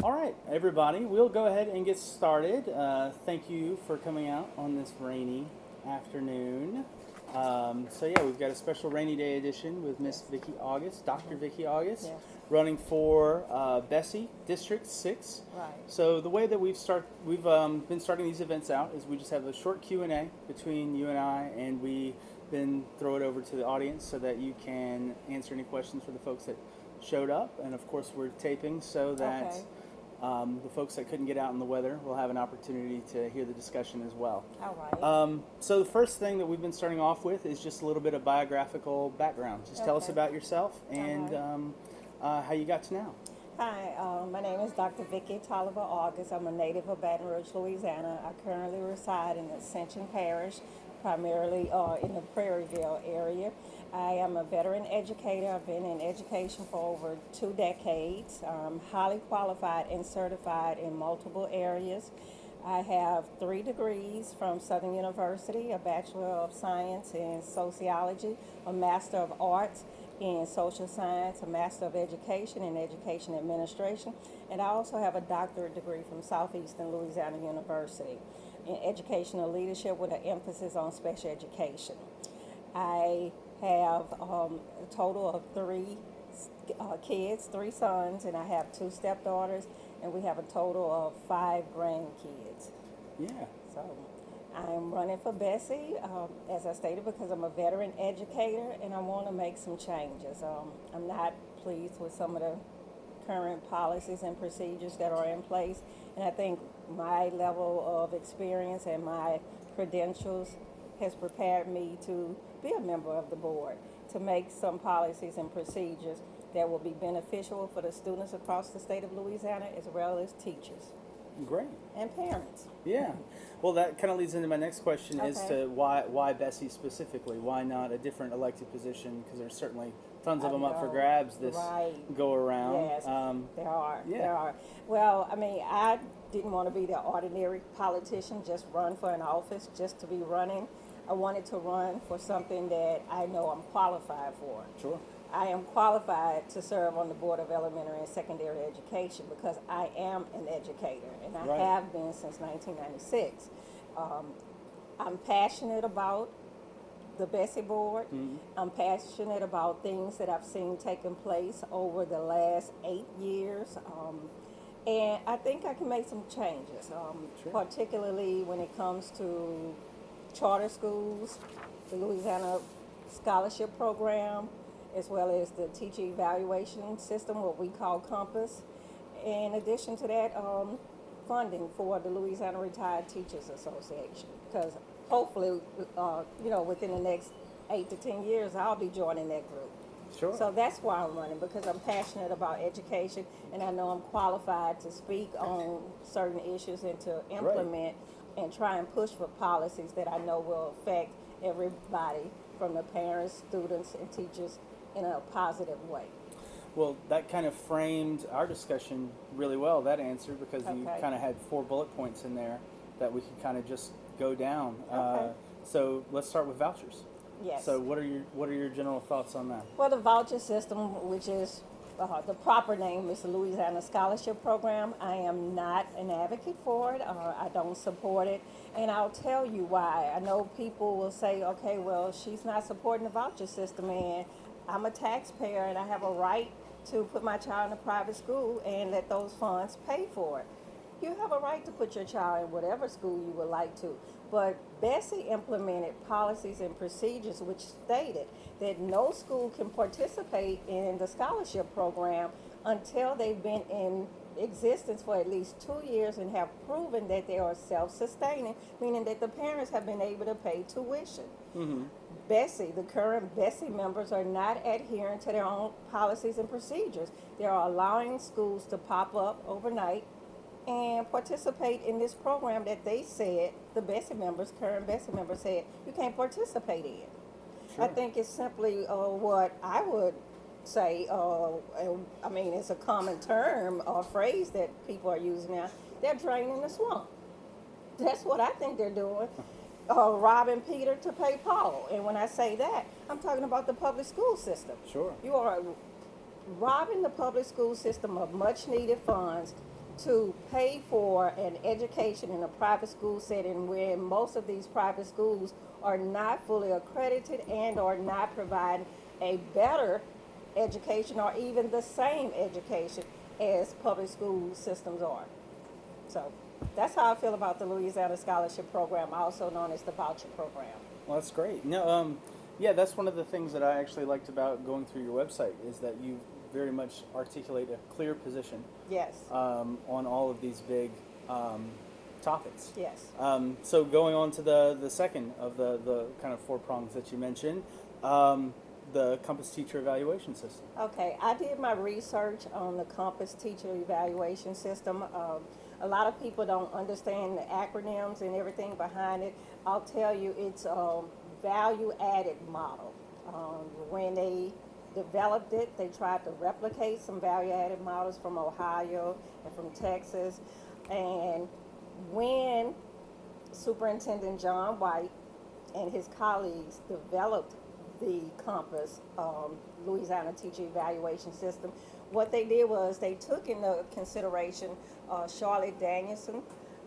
All right, everybody, we'll go ahead and get started. Thank you for coming out on this rainy afternoon. So we've got a special rainy day edition with Miss Vickie Auguste, Dr. Vickie Auguste, Yes. running for BESE District 6. Right. So the way that we've been starting these events out is we just have a short Q&A between you and I, and we then throw it over to the audience so that you can answer any questions for the folks that showed up. And of course, we're taping so that Okay. the folks that couldn't get out in the weather will have an opportunity to hear the discussion as well. All right. So the first thing that we've been starting off with is just a little bit of biographical background. Just tell us Okay. about yourself and how you got to now. Hi, my name is Dr. Vickie August. I'm a native of Baton Rouge, Louisiana. I currently reside in Livingston Parish, primarily in the Prairieville area. I am a veteran educator. I've been in education for over 2 decades. I'm highly qualified and certified in multiple areas. I have 3 degrees from Southern University, a Bachelor of Science in Sociology, a Master of Arts in Social Science, a Master of Education in Education Administration, and I also have a doctorate degree from Southeastern Louisiana University in Educational Leadership with an emphasis on special education. I have a total of 3 kids, 3 sons, and I have 2 stepdaughters, and we have a total of 5 grandkids. Yeah. So I'm running for BESE, as I stated, because I'm a veteran educator and I want to make some changes. I'm not pleased with some of the current policies and procedures that are in place, and I think my level of experience and my credentials has prepared me to be a member of the board, to make some policies and procedures that will be beneficial for the students across the state of Louisiana as well as teachers Great. and parents. Yeah. Well, that kind of leads into my next question as Okay. to why BESE specifically? Why not a different elected position? Because there's certainly tons of them up for know. grabs this Right. go around. Yes, there are. yeah. There are. Well, I mean, I didn't want to be the ordinary politician, just run for an office, just to be running. I wanted to run for something that I know I'm qualified for. Sure. I am qualified to serve on the Board of Elementary and Secondary Education because I am an educator, and I Right. have been since 1996. I'm passionate about the BESE board. Mhm. I'm passionate about things that I've seen taking place over the last 8 years. And I think I can make some changes, Sure. particularly when it comes to charter schools, the Louisiana Scholarship Program, as well as the teacher evaluation system, what we call Compass. In addition to that, funding for the Louisiana Retired Teachers Association, because hopefully, within the next 8 to 10 years, I'll be joining that group. Sure. So that's why I'm running, because I'm passionate about education, and I know I'm qualified to speak on certain issues and to implement and try and push for policies that I know will affect everybody, from the parents, students, and teachers, in a positive way. Well, that kind of framed our discussion really well, that answer, because you Okay. kind of had 4 bullet points in there that we could kind of just go down. Okay. So let's start with vouchers. Yes. So what are your general thoughts on that? Well, the voucher system, which is the proper name is the Louisiana Scholarship Program, I am not an advocate for it. I don't support it, and I'll tell you why. I know people will say, okay, well, she's not supporting the voucher system, and I'm a taxpayer, and I have a right to put my child in a private school and let those funds pay for it. You have a right to put your child in whatever school you would like to. But BESE implemented policies and procedures which stated that no school can participate in the scholarship program until they've been in existence for at least 2 years and have proven that they are self-sustaining, meaning that the parents have been able to pay tuition. Mm-hmm. BESE, the current BESE members are not adhering to their own policies and procedures. They are allowing schools to pop up overnight and participate in this program that they said, the BESE members, current BESE members said, you can't participate in. Sure. I think it's simply what I would say, I mean, it's a common term or phrase that people are using now. They're draining the swamp. That's what I think they're doing. Robbing Peter to pay Paul. And when I say that, I'm talking about the public school system. Sure. You are robbing the public school system of much needed funds to pay for an education in a private school setting when most of these private schools are not fully accredited and are not providing a better education or even the same education as public school systems are. So that's how I feel about the Louisiana Scholarship Program, also known as the Voucher Program. Well, that's great. No, yeah, that's one of the things that I actually liked about going through your website is that you very much articulate a clear position. Yes. On all of these big topics. Yes. So going on to the second of the kind of four prongs that you mentioned, the Compass Teacher Evaluation System. Okay, I did my research on the Compass Teacher Evaluation System. A lot of people don't understand the acronyms and everything behind it. I'll tell you, it's a value-added model. When they developed it, they tried to replicate some value-added models from Ohio and from Texas. And when Superintendent John White and his colleagues developed the Compass Louisiana Teacher Evaluation System, what they did was they took into consideration Charlotte Danielson,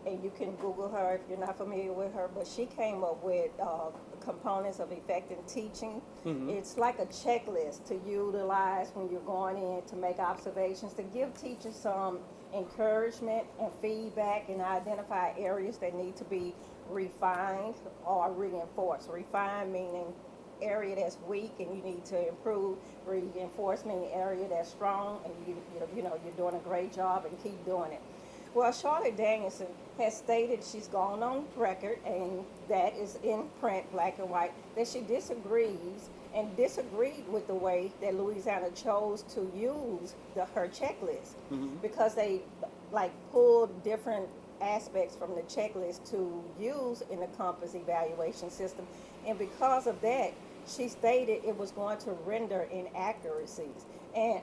and you can Google her if you're not familiar with her, but she came up with components of effective teaching. Mm-hmm. It's like a checklist to utilize when you're going in to make observations, to give teachers some encouragement and feedback and identify areas that need to be refined or reinforced. Refined meaning area that's weak and you need to improve. Reinforced meaning area that's strong and you're doing a great job and keep doing it. Well, Charlotte Danielson has stated, she's gone on record, and that is in print, black and white, that she disagrees and disagreed with the way that Louisiana chose to use her checklist. Mm-hmm. Because they pulled different aspects from the checklist to use in the Compass evaluation system. And because of that, she stated it was going to render inaccuracies. And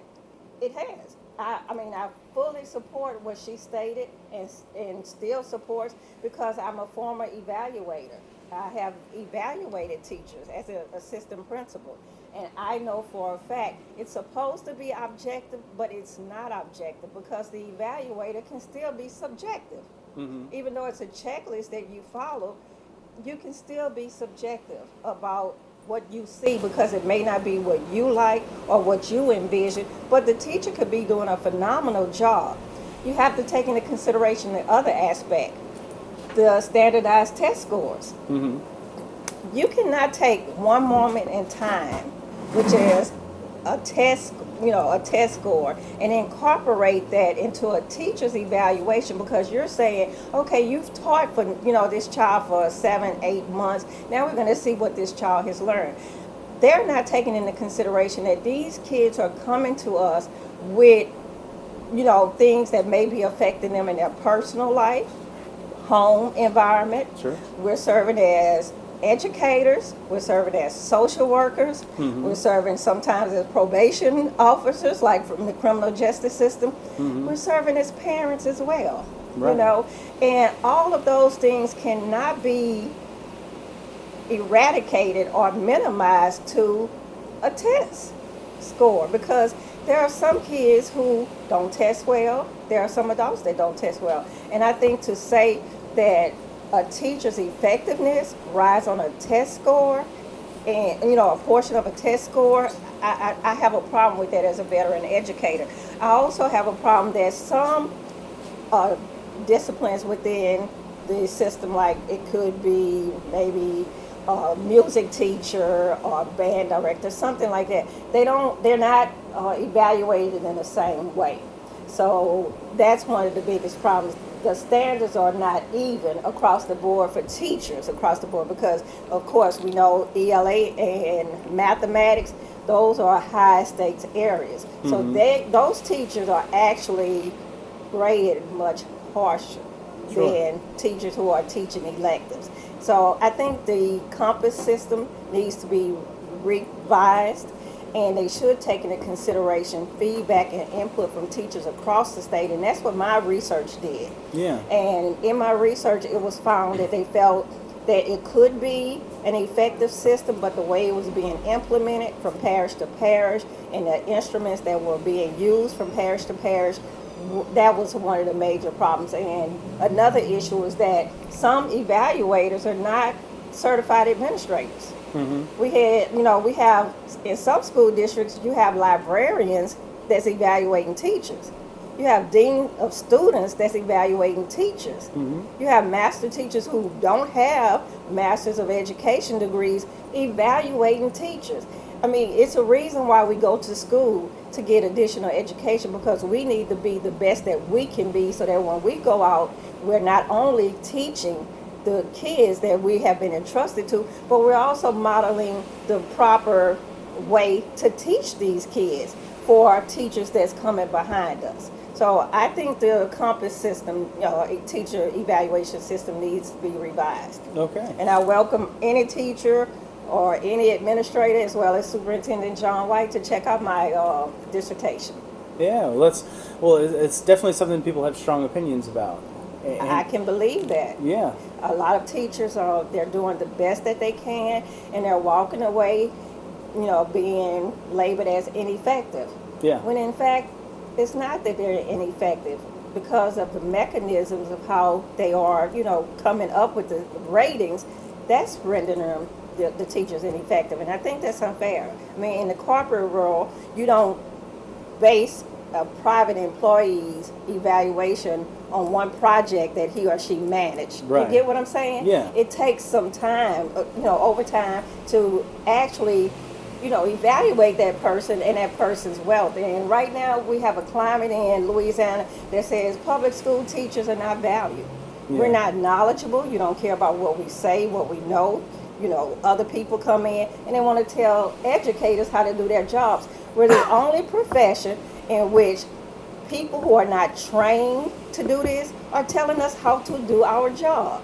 it has. I fully support what she stated and still supports, because I'm a former evaluator. I have evaluated teachers as an assistant principal. And I know for a fact it's supposed to be objective, but it's not objective because the evaluator can still be subjective. Mm-hmm. Even though it's a checklist that you follow, you can still be subjective about what you see, because it may not be what you like or what you envision, but the teacher could be doing a phenomenal job. You have to take into consideration the other aspect, the standardized test scores. Mm-hmm. You cannot take one moment in time, which is a test score, and incorporate that into a teacher's evaluation, because you're saying, okay, you've taught for this child for 7-8 months. Now we're going to see what this child has learned. They're not taking into consideration that these kids are coming to us with things that may be affecting them in their personal life, home environment. Sure. We're serving as educators, we're serving as social workers, mm-hmm. we're serving sometimes as probation officers, like from the criminal justice system. Mm-hmm. We're serving as parents as well, right. And all of those things cannot be eradicated or minimized to a test score, because there are some kids who don't test well, there are some adults that don't test well. And I think to say that a teacher's effectiveness rides on a test score, and a portion of a test score, I have a problem with that as a veteran educator. I also have a problem that some disciplines within the system, like it could be maybe a music teacher or band director, something like that, they're not evaluated in the same way. So that's one of the biggest problems. The standards are not even across the board for teachers across the board, because of course we know ELA and mathematics, those are high stakes areas. Mm-hmm. So those teachers are actually graded much harsher than teachers who are teaching electives. So I think the Compass system needs to be revised, and they should take into consideration feedback and input from teachers across the state, and that's what my research did. Yeah. And in my research, it was found that they felt that it could be an effective system, but the way it was being implemented from parish to parish and the instruments that were being used from parish to parish, that was one of the major problems. And another issue is that some evaluators are not certified administrators. We have in some school districts, you have librarians that's evaluating teachers. You have dean of students that's evaluating teachers. You have master teachers who don't have masters of education degrees evaluating teachers. I mean, it's a reason why we go to school to get additional education, because we need to be the best that we can be, so that when we go out, we're not only teaching the kids that we have been entrusted to, but we're also modeling the proper way to teach these kids for teachers that's coming behind us. So I think the Compass system, teacher evaluation system, needs to be revised. Okay. And I welcome any teacher or any administrator, as well as Superintendent John White, to check out my dissertation. Yeah, it's definitely something people have strong opinions about. And I can believe that. Yeah. A lot of teachers they're doing the best that they can, and they're walking away, being labeled as ineffective. Yeah. When in fact, it's not that they're ineffective, because of the mechanisms of how they are, coming up with the ratings. That's rendering them, the teachers, ineffective, and I think that's unfair. I mean, in the corporate world, you don't base a private employee's evaluation on one project that he or she managed. Right. You get what I'm saying? Yeah. It takes some time, over time, to actually, evaluate that person and that person's wealth. And right now we have a climate in Louisiana that says public school teachers are not valued. Yeah. We're not knowledgeable. You don't care about what we say, what we know. Other people come in and they want to tell educators how to do their jobs. We're the only profession in which people who are not trained to do this are telling us how to do our job.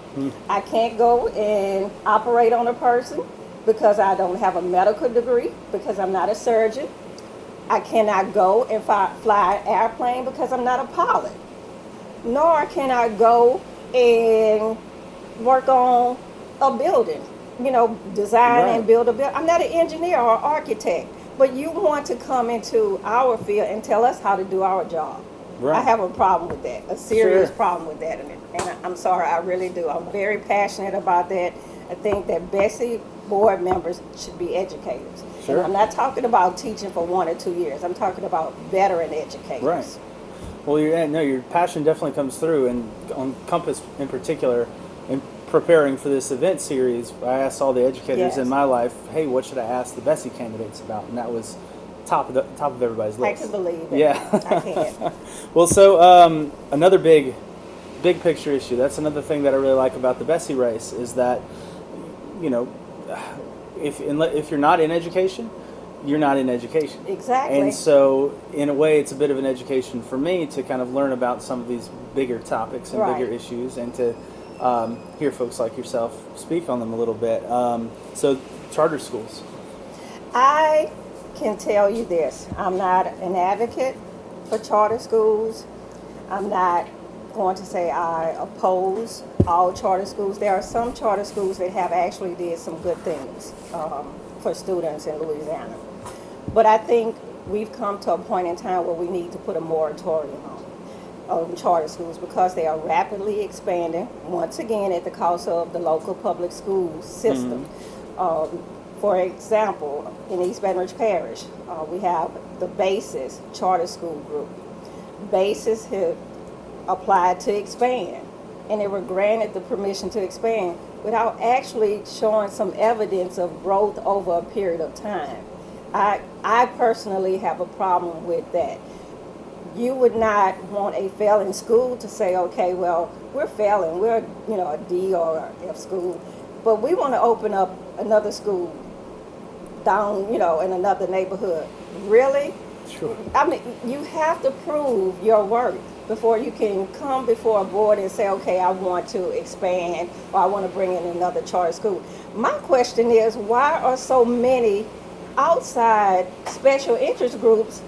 I can't go and operate on a person because I don't have a medical degree, because I'm not a surgeon. I cannot go and fly an airplane because I'm not a pilot. Nor can I go and work on a building, design Right. and build a building. I'm not an engineer or architect, but you want to come into our field and tell us how to do our job. Right. I have a problem with that, a serious Sure. problem with that. And I'm sorry, I really do. I'm very passionate about that. I think that BESE board members should be educators. Sure. And I'm not talking about teaching for 1 or 2 years. I'm talking about veteran educators. Right. Well, your passion definitely comes through, and on Compass in particular, in preparing for this event series, I asked all the educators Yes. in my life, hey, what should I ask the BESE candidates about? And that was top of everybody's I list. can believe it. Yeah. I can. Well, so another big picture issue. That's another thing that I really like about the BESE race is that, if you're not in education, you're not in education. Exactly. And so, in a way, it's a bit of an education for me to kind of learn about some of these bigger topics and Right. bigger issues, and to hear folks like yourself speak on them a little bit. So, charter schools. I can tell you this. I'm not an advocate for charter schools. I'm not going to say I oppose all charter schools. There are some charter schools that have actually did some good things for students in Louisiana. But I think we've come to a point in time where we need to put a moratorium on charter schools, because they are rapidly expanding, once again, at the cost of the local public school system. For example, in East Baton Rouge Parish, we have the BESE charter school group. BESE have applied to expand, and they were granted the permission to expand without actually showing some evidence of growth over a period of time. I personally have a problem with that. You would not want a failing school to say, okay, well, we're failing, we're a D or a F school, but we want to open up another school down, in another neighborhood. Really? Sure. I mean, you have to prove your worth before you can come before a board and say, okay, I want to expand, or I want to bring in another charter school. My question is, why are so many outside special interest groups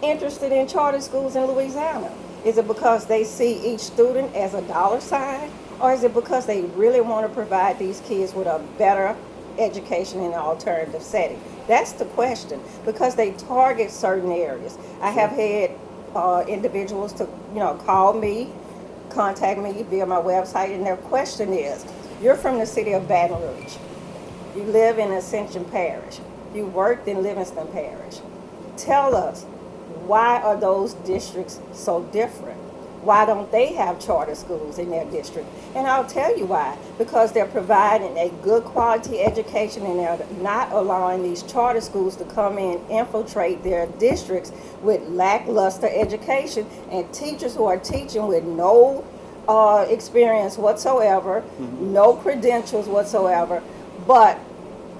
interested in charter schools in Louisiana? Is it because they see each student as a dollar sign? Or is it because they really want to provide these kids with a better education in an alternative setting? That's the question, because they target certain areas. I have had individuals to, call me, contact me via my website, and their question is, you're from the city of Baton Rouge. You live in Ascension Parish. You worked in Livingston Parish. Tell us, why are those districts so different? Why don't they have charter schools in their district? And I'll tell you why. Because they're providing a good quality education, and they're not allowing these charter schools to come in, infiltrate their districts with lackluster education, and teachers who are teaching with no experience whatsoever, no credentials whatsoever, but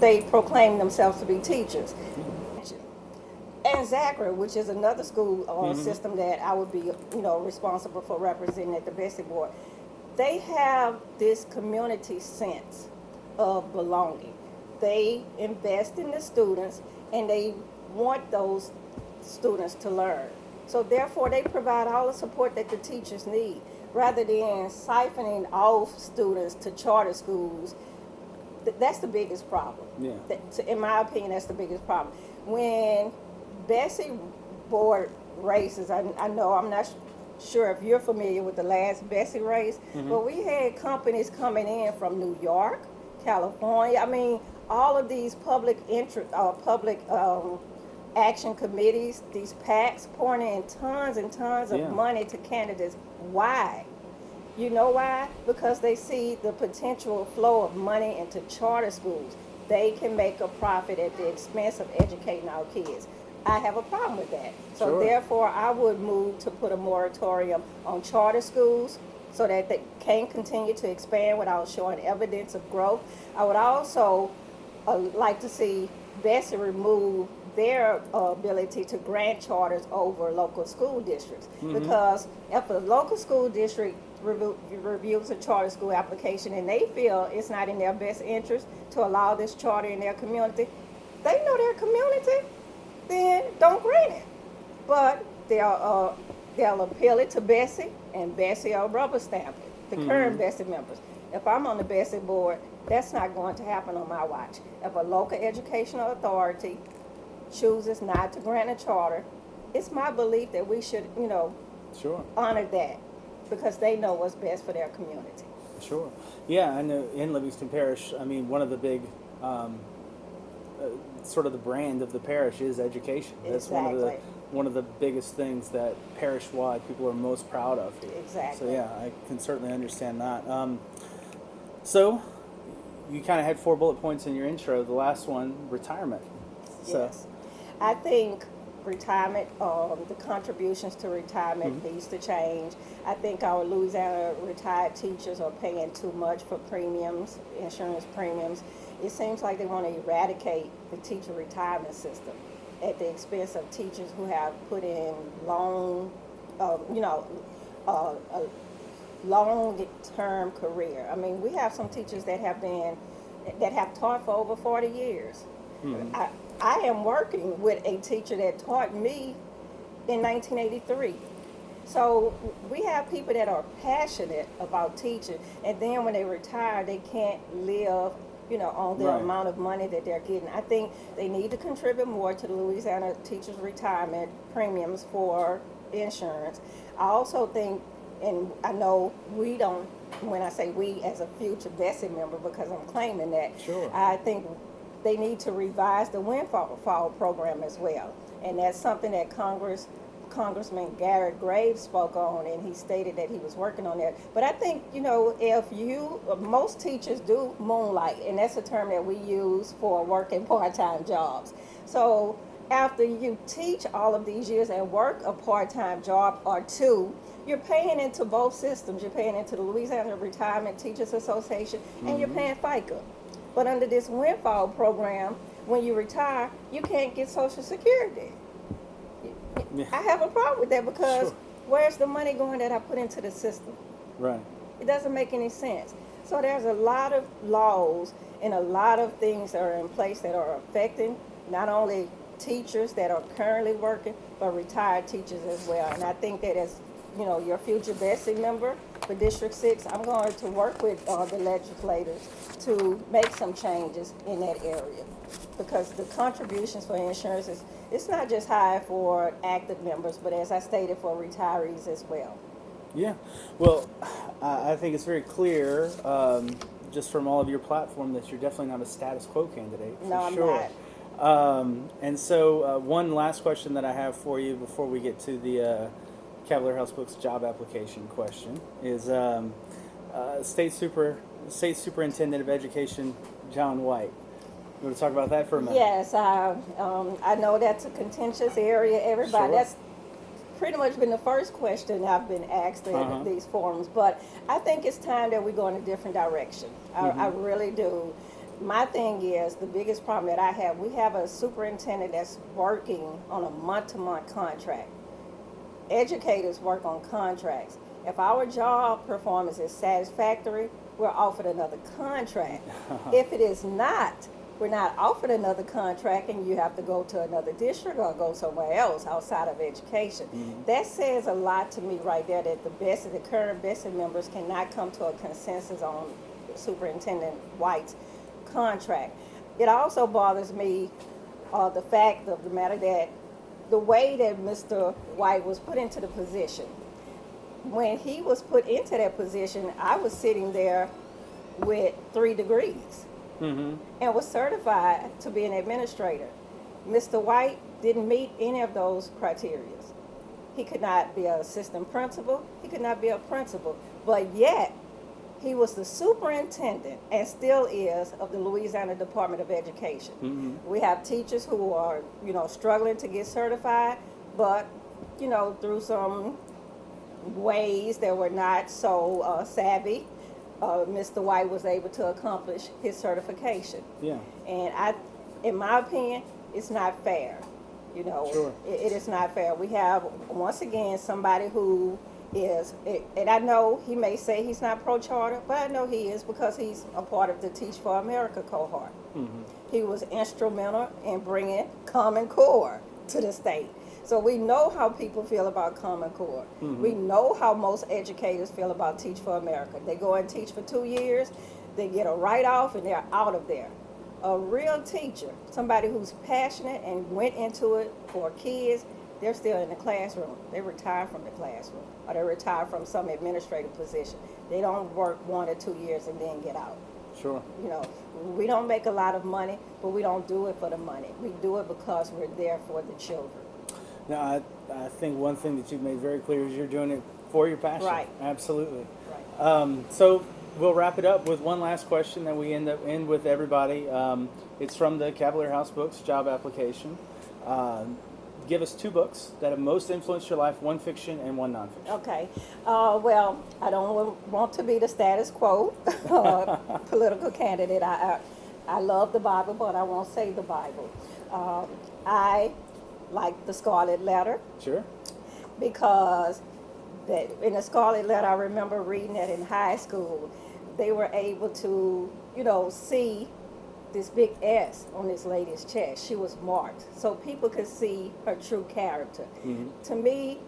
they proclaim themselves to be teachers. And Zachary, which is another school system that I would be, responsible for representing at the BESE board, they have this community sense of belonging. They invest in the students, and they want those students to learn. So therefore, they provide all the support that the teachers need, rather than siphoning off students to charter schools. That's the biggest problem. Yeah. In my opinion, that's the biggest problem. When BESE board races, I know, I'm not sure if you're familiar with the last BESE race, but we had companies coming in from New York, California. I mean, all of these public action committees, these PACs, pouring in tons and tons of money to candidates. Why? You know why? Because they see the potential flow of money into charter schools. They can make a profit at the expense of educating our kids. I have a problem with that. So Sure. therefore, I would move to put a moratorium on charter schools so that they can continue to expand without showing evidence of growth. I would also like to see BESE remove their ability to grant charters over local school districts. Because if a local school district reviews a charter school application and they feel it's not in their best interest to allow this charter in their community, they know their community, then don't grant it. But they'll appeal it to BESE, and BESE will rubber stamp it, the current BESE members. If I'm on the BESE board, that's not going to happen on my watch. If a local educational authority chooses not to grant a charter, it's my belief that we should, Sure. honor that, because they know what's best for their community. Sure. Yeah, I know in Livingston Parish, I mean, one of the big, sort of the brand of the parish is education. That's Exactly. one of the biggest things that parish-wide people are most proud of here. Exactly. So yeah, I can certainly understand that. So you kind of had 4 bullet points in your intro. The last one, retirement. So, Yes. I think retirement, the contributions to retirement needs to change. I think our Louisiana retired teachers are paying too much for premiums, insurance premiums. It seems like they want to eradicate the teacher retirement system at the expense of teachers who have put in long, long-term career. I mean, we have some teachers that have taught for over 40 years. I am working with a teacher that taught me in 1983. So we have people that are passionate about teaching, and then when they retire, they can't live, on the Right. amount of money that they're getting. I think they need to contribute more to the Louisiana teachers' retirement premiums for insurance. I also think, and I know we don't, when I say we as a future BESE member, because I'm claiming that, Sure. I think they need to revise the windfall program as well. And that's something that Congressman Garrett Graves spoke on, and he stated that he was working on that. But I think, most teachers do moonlight, and that's a term that we use for working part-time jobs. So after you teach all of these years and work a part-time job or two, you're paying into both systems. You're paying into the Louisiana Retirement Teachers Association, and you're paying FICA. But under this windfall program, when you retire, you can't get Social Security. Yeah. I have a problem with that, because Sure. where's the money going that I put into the system? Right. It doesn't make any sense. So there's a lot of laws and a lot of things that are in place that are affecting not only teachers that are currently working, but retired teachers as well. And I think that as your future BESE member for District 6, I'm going to work with the legislators to make some changes in that area, because the contributions for insurance it's not just high for active members, but as I stated, for retirees as well. Yeah. Well, I think it's very clear, just from all of your platform, that you're definitely not a status quo candidate. For No, I'm sure. not. And so, one last question that I have for you before we get to the Cavalier House Books job application question is State Superintendent of Education John White. You want to talk about that for a minute? Yes, I know that's a contentious area. Everybody, Sure. that's pretty much been the first question I've been asked in these forums. But I think it's time that we go in a different direction. I really do. My thing is, the biggest problem that I have, we have a superintendent that's working on a month-to-month contract. Educators work on contracts. If our job performance is satisfactory, we're offered another contract. If it is not, we're not offered another contract, and you have to go to another district or go somewhere else outside of education. That says a lot to me right there, that the current BESE members cannot come to a consensus on Superintendent White's contract. It also bothers me the fact of the matter that the way that Mr. White was put into the position. When he was put into that position, I was sitting there with 3 degrees. And was certified to be an administrator. Mr. White didn't meet any of those criteria. He could not be an assistant principal. He could not be a principal. But yet, he was the superintendent, and still is, of the Louisiana Department of Education. We have teachers who are, struggling to get certified, but, through some ways that were not so savvy, Mr. White was able to accomplish his certification. Yeah. And in my opinion, it's not fair. Sure. It is not fair. We have, once again, somebody who is, and I know he may say he's not pro-charter, but I know he is, because he's a part of the Teach for America cohort. He was instrumental in bringing Common Core to the state. So we know how people feel about Common Core. We know how most educators feel about Teach for America. They go and teach for 2 years, they get a write-off, and they're out of there. A real teacher, somebody who's passionate and went into it for kids, they're still in the classroom. They retire from the classroom, or they retire from some administrative position. They don't work 1 or 2 years and then get out. Sure. We don't make a lot of money, but we don't do it for the money. We do it because we're there for the children. Now, I think one thing that you've made very clear is you're doing it for your passion. Right. Absolutely. Right. So we'll wrap it up with one last question that we end with everybody. It's from the Cavalier House Books job application. Give us 2 books that have most influenced your life, 1 fiction and 1 nonfiction. Okay. Well, I don't want to be the status quo political candidate. I love the Bible, but I won't say the Bible. I like the Scarlet Letter. Sure. Because in the Scarlet Letter, I remember reading that in high school. They were able to, see this big S on this lady's chest. She was marked, so people could see her true character. To me,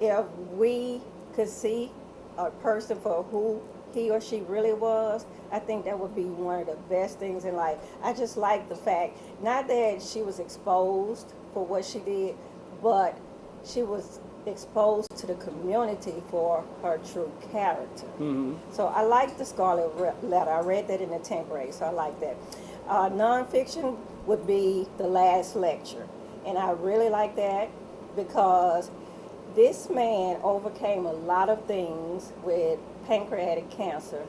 if we could see a person for who he or she really was, I think that would be one of the best things in life. I just like the fact, not that she was exposed for what she did, but she was exposed to the community for her true character. So I like the Scarlet Letter. I read that in the 10th grade, so I like that. Nonfiction would be The Last Lecture. And I really like that because this man overcame a lot of things with pancreatic cancer,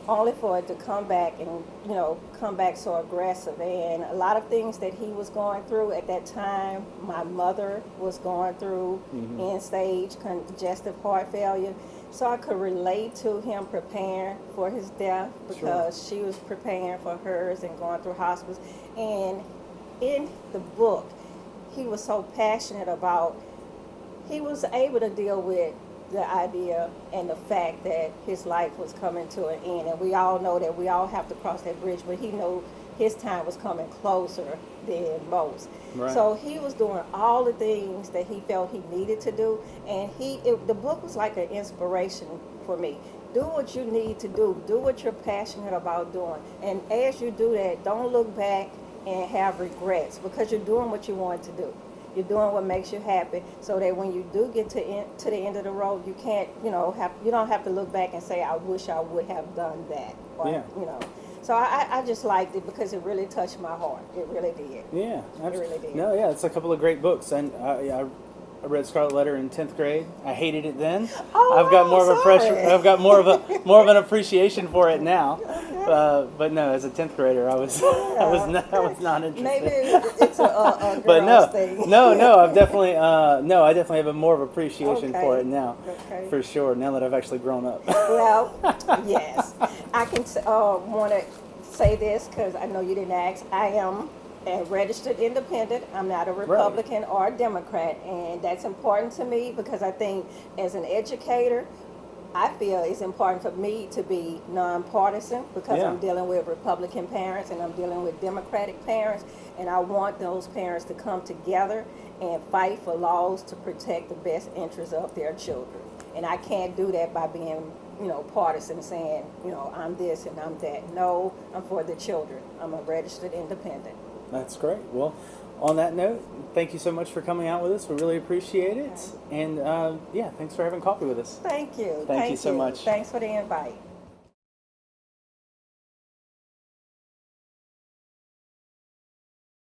only for it to come back and, come back so aggressive. And a lot of things that he was going through at that time, my mother was going through, end-stage congestive heart failure. So I could relate to him preparing for his death, because she was preparing for hers and going through hospice. And in the book, he was so passionate about, he was able to deal with the idea and the fact that his life was coming to an end. And we all know that we all have to cross that bridge, but he knew his time was coming closer than most. Right. So he was doing all the things that he felt he needed to do, and the book was like an inspiration for me. Do what you need to do. Do what you're passionate about doing. And as you do that, don't look back and have regrets, because you're doing what you want to do. You're doing what makes you happy, so that when you do get to the end of the road, you can't, you don't have to look back and say, I wish I would have done that. Or, Yeah. So I just liked it because it really touched my heart. It really did. Yeah, It really did. No, yeah, it's a couple of great books, and I read Scarlet Letter in 10th grade. I hated it then. Oh, I've got more of a sorry. I've got more of an appreciation for it now. But no, as a 10th grader, I was not interested. Maybe it's a But girl's thing. no, I definitely have a more of appreciation for Okay. it now, Okay. for sure. Now that I've actually grown up. Well, yes. I can want to say this because I know you didn't ask. I am a registered independent. I'm not a Republican or a Democrat, and that's important to me because I think as an educator, I feel it's important for me to be nonpartisan because Yeah. I'm dealing with Republican parents and I'm dealing with Democratic parents, and I want those parents to come together and fight for laws to protect the best interests of their children. And I can't do that by being, partisan, saying, I'm this and I'm that. No, I'm for the children. I'm a registered independent. That's great. Well, on that note, thank you so much for coming out with us. We really appreciate it. And thanks for having coffee with us. Thank you. Thank you so much. Thanks for the invite.